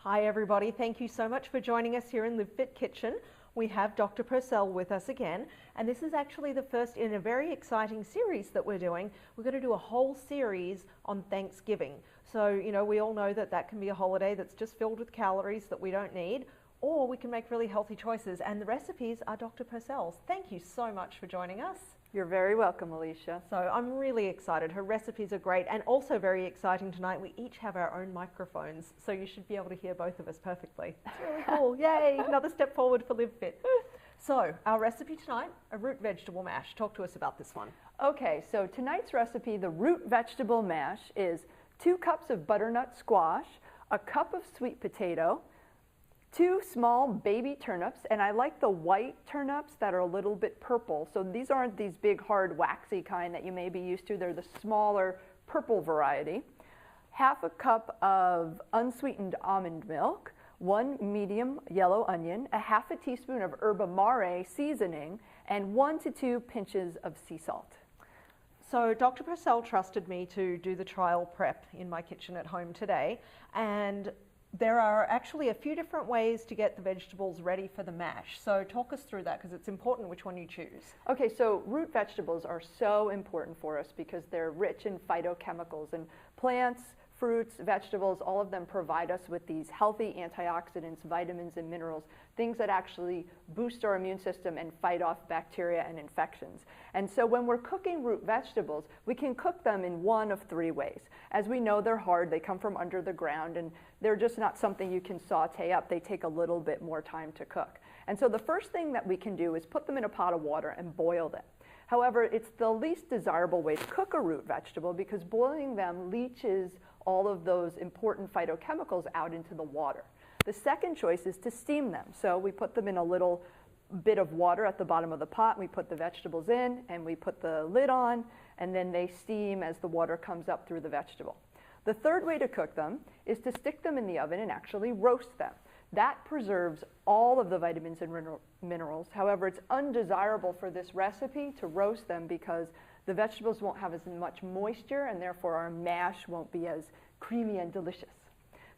Hi everybody, thank you so much for joining us here in Live Fit Kitchen. We have Dr. Purcell with us again, and this is actually the first in a very exciting series that we're doing. We're going to do a whole series on Thanksgiving. So, we all know that that can be a holiday that's just filled with calories that we don't need, or we can make really healthy choices, and the recipes are Dr. Purcell's. Thank you so much for joining us. You're very welcome, Alicia. So I'm really excited. Her recipes are great, and also very exciting tonight. We each have our own microphones, so you should be able to hear both of us perfectly. It's really cool. Yay! Another step forward for Live Fit. So our recipe tonight, a root vegetable mash. Talk to us about this one. Okay, so tonight's recipe, the root vegetable mash, is 2 cups of butternut squash, a cup of sweet potato, 2 small baby turnips, and I like the white turnips that are a little bit purple. So these aren't these big, hard, waxy kind that you may be used to. They're the smaller purple variety. Half a cup of unsweetened almond milk, 1 medium yellow onion, a half a teaspoon of herba mare seasoning, and 1 to 2 pinches of sea salt. So Dr. Purcell trusted me to do the trial prep in my kitchen at home today, and there are actually a few different ways to get the vegetables ready for the mash. So talk us through that, because it's important which one you choose. Okay, so root vegetables are so important for us because they're rich in phytochemicals, and plants, fruits, vegetables, all of them provide us with these healthy antioxidants, vitamins and minerals, things that actually boost our immune system and fight off bacteria and infections. And so when we're cooking root vegetables, we can cook them in one of 3 ways. As we know, they're hard, they come from under the ground, and they're just not something you can saute up. They take a little bit more time to cook. And so the first thing that we can do is put them in a pot of water and boil them. However, it's the least desirable way to cook a root vegetable because boiling them leaches all of those important phytochemicals out into the water. The second choice is to steam them. So we put them in a little bit of water at the bottom of the pot, and we put the vegetables in, and we put the lid on, and then they steam as the water comes up through the vegetable. The third way to cook them is to stick them in the oven and actually roast them. That preserves all of the vitamins and minerals. However, it's undesirable for this recipe to roast them because the vegetables won't have as much moisture, and therefore our mash won't be as creamy and delicious.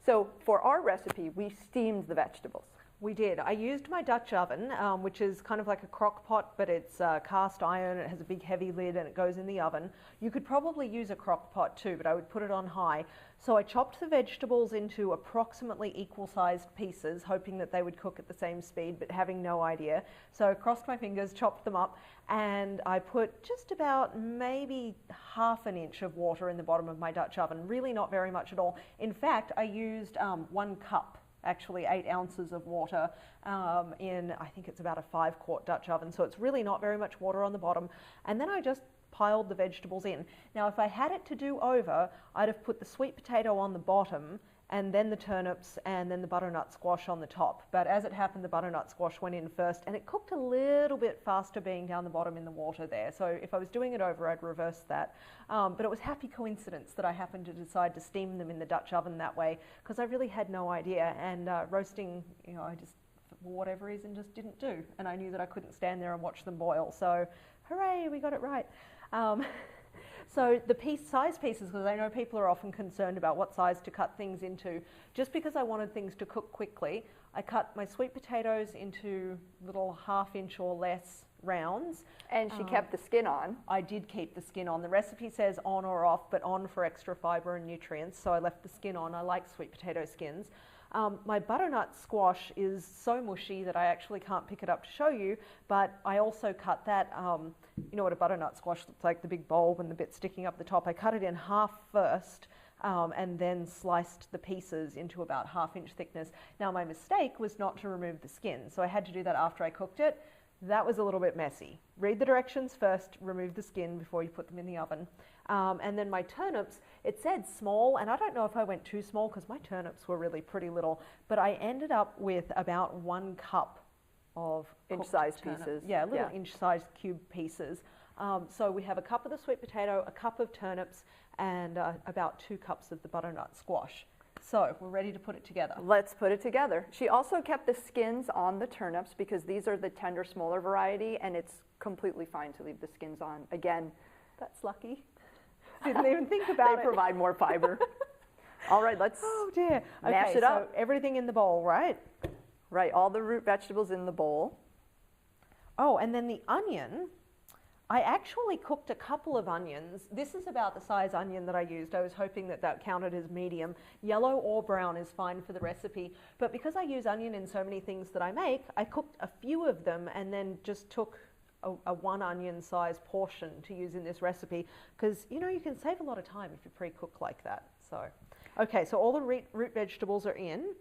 So for our recipe, we steamed the vegetables. We did. I used my Dutch oven, which is kind of like a crock pot, but it's cast iron. It has a big heavy lid and it goes in the oven. You could probably use a crock pot too, but I would put it on high. So I chopped the vegetables into approximately equal-sized pieces, hoping that they would cook at the same speed, but having no idea. So I crossed my fingers, chopped them up, and I put just about maybe ½ an inch of water in the bottom of my Dutch oven. Really not very much at all. In fact, I used 1 cup. Actually 8 ounces of water in, I think it's about a 5-quart Dutch oven. So it's really not very much water on the bottom. And then I just piled the vegetables in. Now, if I had it to do over, I'd have put the sweet potato on the bottom, and then the turnips, and then the butternut squash on the top. But as it happened, the butternut squash went in first, and it cooked a little bit faster being down the bottom in the water there. So if I was doing it over, I'd reverse that. But it was happy coincidence that I happened to decide to steam them in the Dutch oven that way, because I really had no idea. And roasting, I just, for whatever reason, just didn't do. And I knew that I couldn't stand there and watch them boil. So hooray, we got it right. So the size pieces, because I know people are often concerned about what size to cut things into, just because I wanted things to cook quickly, I cut my sweet potatoes into little ½ inch or less rounds. And she kept the skin on. I did keep the skin on. The recipe says on or off, but on for extra fiber and nutrients, so I left the skin on. I like sweet potato skins. My butternut squash is so mushy that I actually can't pick it up to show you, but I also cut that, you know what a butternut squash looks like, the big bulb and the bit sticking up the top. I cut it in half first and then sliced the pieces into about ½ inch thickness. Now my mistake was not to remove the skin, so I had to do that after I cooked it. That was a little bit messy. Read the directions first, remove the skin before you put them in the oven. And then my turnips, it said small, and I don't know if I went too small because my turnips were really pretty little, but I ended up with about 1 cup of inch-sized pieces. Yeah, little inch-sized cube pieces. So we have a cup of the sweet potato, a cup of turnips, and about 2 cups of the butternut squash. So we're ready to put it together. Let's put it together. She also kept the skins on the turnips because these are the tender, smaller variety, and it's completely fine to leave the skins on. Again, that's lucky. Didn't even think about it. They provide more fiber. All right, let's Oh dear. mash Okay, it up. so everything in the bowl, right? Right, all the root vegetables in the bowl. Oh, and then the onion. I actually cooked a couple of onions. This is about the size onion that I used. I was hoping that that counted as medium. Yellow or brown is fine for the recipe. But because I use onion in so many things that I make, I cooked a few of them and then just took a 1 onion size portion to use in this recipe. Because, you know, you can save a lot of time if you pre-cook like that. So, okay, so all the root vegetables are in.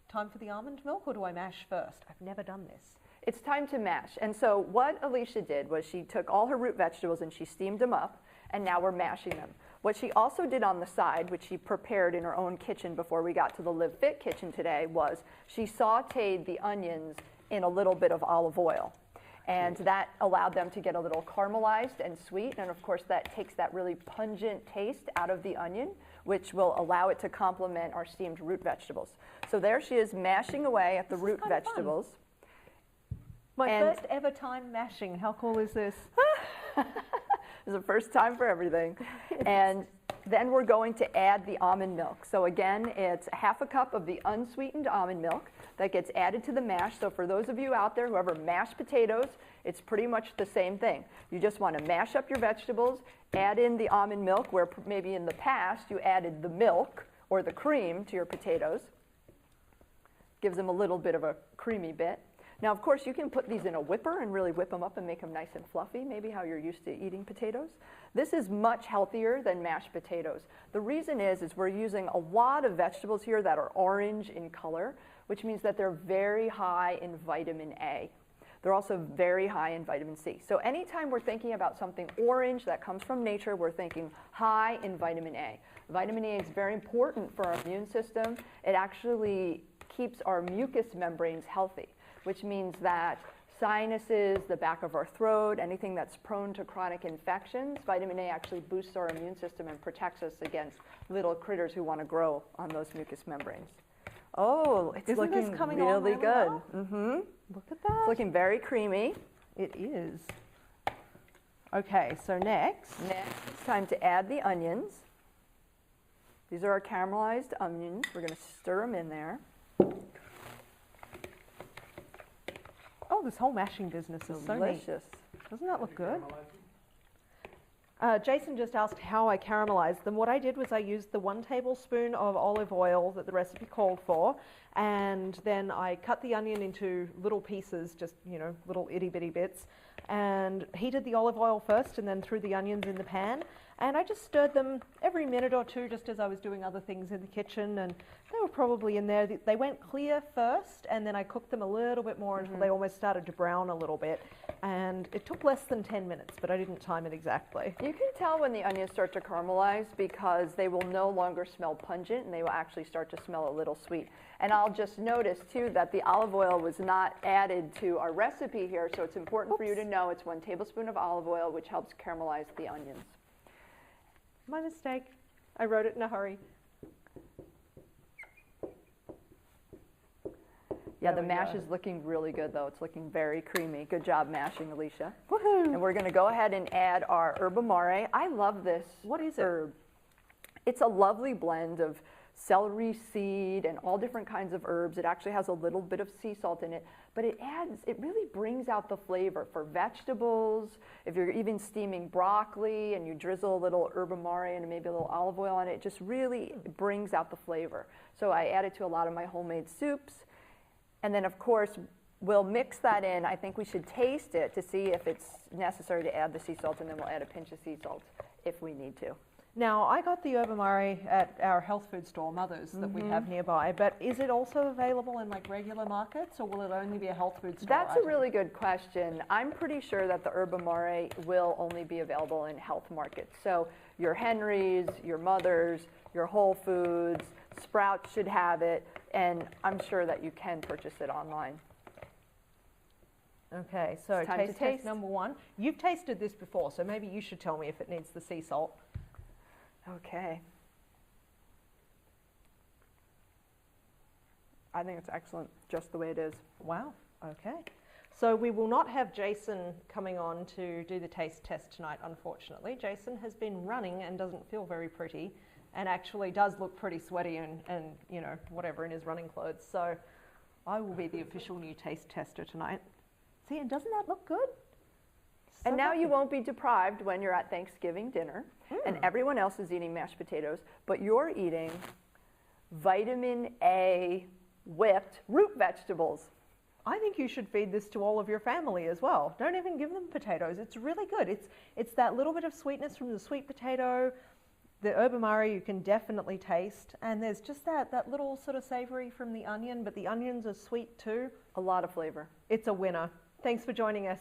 Time for the almond milk, or do I mash first? I've never done this. It's time to mash. And so what Alicia did was she took all her root vegetables and she steamed them up, and now we're mashing them. What she also did on the side, which she prepared in her own kitchen before we got to the Live Fit kitchen today, was she sauteed the onions in a little bit of olive oil. And that allowed them to get a little caramelized and sweet. And of course, that takes that really pungent taste out of the onion, which will allow it to complement our steamed root vegetables. So there she is mashing away at the root vegetables. My first ever time mashing. How cool is this? It's the first time for everything. And then we're going to add the almond milk. So again, it's 1/2 cup of the unsweetened almond milk that gets added to the mash. So for those of you out there who ever mash potatoes, it's pretty much the same thing. You just want to mash up your vegetables, add in the almond milk, where maybe in the past you added the milk or the cream to your potatoes. Gives them a little bit of a creamy bit. Now, of course, you can put these in a whipper and really whip them up and make them nice and fluffy, maybe how you're used to eating potatoes. This is much healthier than mashed potatoes. The reason is we're using a lot of vegetables here that are orange in color, which means that they're very high in vitamin A. They're also very high in vitamin C. So anytime we're thinking about something orange that comes from nature, we're thinking high in vitamin A. Vitamin A is very important for our immune system. It actually keeps our mucous membranes healthy, which means that sinuses, the back of our throat, anything that's prone to chronic infections, vitamin A actually boosts our immune system and protects us against little critters who want to grow on those mucous membranes. Oh, it's looking really good. Look at that. It's looking very creamy. It is. Okay, so next it's time to add the onions. These are our caramelized onions. We're going to stir them in there. Oh, this whole mashing business is so neat. Delicious. Doesn't that look good? Jason just asked how I caramelized them. What I did was I used the 1 tablespoon of olive oil that the recipe called for, and then I cut the onion into little pieces, just, you know, little itty bitty bits, and heated the olive oil first and then threw the onions in the pan. And I just stirred them every minute or two just as I was doing other things in the kitchen, and they were probably in there. They went clear first, and then I cooked them a little bit more until they almost started to brown a little bit. And it took less than 10 minutes, but I didn't time it exactly. You can tell when the onions start to caramelize because they will no longer smell pungent and they will actually start to smell a little sweet. And I'll just notice too that the olive oil was not added to our recipe here, so it's important for you to know it's 1 tablespoon of olive oil, which helps caramelize the onions. My mistake. I wrote it in a hurry. Yeah, the mash is looking really good though. It's looking very creamy. Good job mashing, Alicia. Woohoo! And we're going to go ahead and add our herb amare. I love this. What is it? Herb. It's a lovely blend of celery seed and all different kinds of herbs. It actually has a little bit of sea salt in it, but it really brings out the flavor for vegetables. If you're even steaming broccoli and you drizzle a little herb amare and maybe a little olive oil on it, it just really brings out the flavor. So I add it to a lot of my homemade soups. And then of course, we'll mix that in. I think we should taste it to see if it's necessary to add the sea salt, and then we'll add a pinch of sea salt if we need to. Now, I got the herb amare at our health food store, Mother's, that we have nearby, but is it also available in like regular markets, or will it only be a health food store That's item? a really good question. I'm pretty sure that the herb amare will only be available in health markets. So your Henry's, your Mother's, your Whole Foods, Sprouts should have it, and I'm sure that you can purchase it online. Okay, so Time to taste taste. test number 1. You've tasted this before, so maybe you should tell me if it needs the sea salt. Okay. I think it's excellent, just the way it is. Wow, okay. So we will not have Jason coming on to do the taste test tonight, unfortunately. Jason has been running and doesn't feel very pretty, and actually does look pretty sweaty and you know, whatever in his running clothes. So I will be the official new taste tester tonight. See, and doesn't that look good? And now you won't be deprived when you're at Thanksgiving dinner and everyone else is eating mashed potatoes, but you're eating vitamin A whipped root vegetables. I think you should feed this to all of your family as well. Don't even give them potatoes. It's really good. It's that little bit of sweetness from the sweet potato, the herb amari you can definitely taste, and there's just that little sort of savory from the onion, but the onions are sweet too. A lot of flavor. It's a winner. Thanks for joining us.